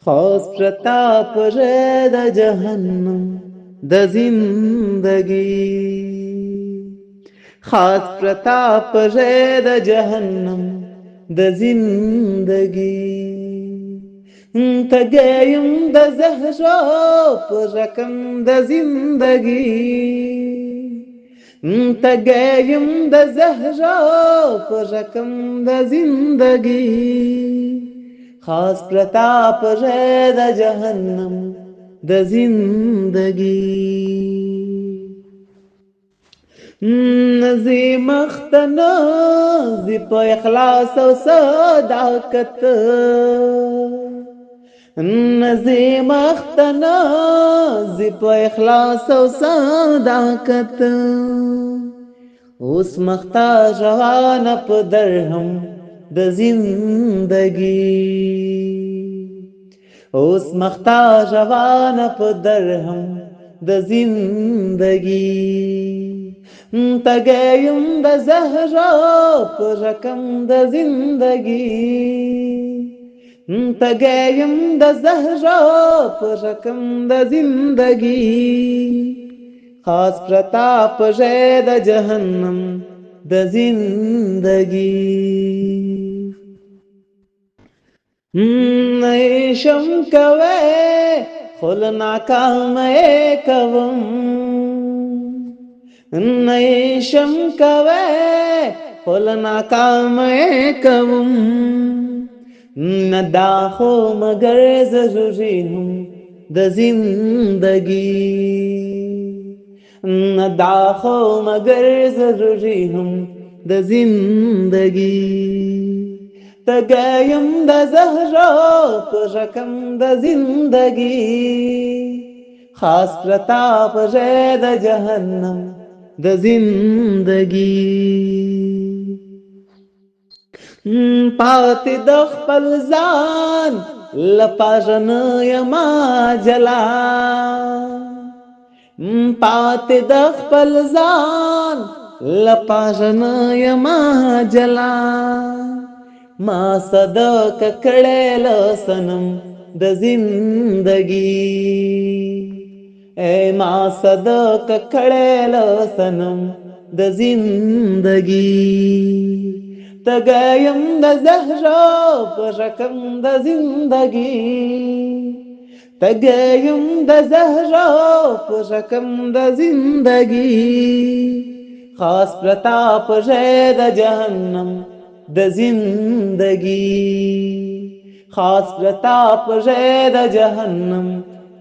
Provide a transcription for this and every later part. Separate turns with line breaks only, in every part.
خاص प्रताप रे د जहन्नम د जिंदगी खास प्रताप रे د जहन्नम د जिंदगी تگیم د زهرا پر رقم د زندگی تگیم د زهرا پر رقم د زندگی خاص प्रताप रे د जहन्नम د زندگی نزی مختنا زی په اخلاص او صداقت نزی مختنا زی په اخلاص او صداقت اوس مختا روان په درهم د زندگی اوس مختا روان په درهم د زندگی تگیم د زهرا په رقم د زندگی تگیم د زهرا په رقم د زندگی خاص प्रताप रे د جهنم د زندگی نیشم کوي خل ناکام کوم نیشم کوي خل ناکام کوم ندا خو مگر ضروری هم د زندگی ندا خو مگر ضروری هم د زندگی تگیم د زهرا پر رقم د زندگی خاص प्रताप रे د جهنم د زندگی پاتې د خپل ځان لپاره یما جلا پاتې د خپل ځان لپاره یما جلا ما صدق کړه لسنم د زندگی اے ما صدق کړه لسنم د زندگی تگیم د زهرا پر رقم د زندگی تگیم د زهرا پر رقم د زندگی خاص प्रताप रे د جهنم د زندگی خاص प्रताप रे د جهنم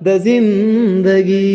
د زندگی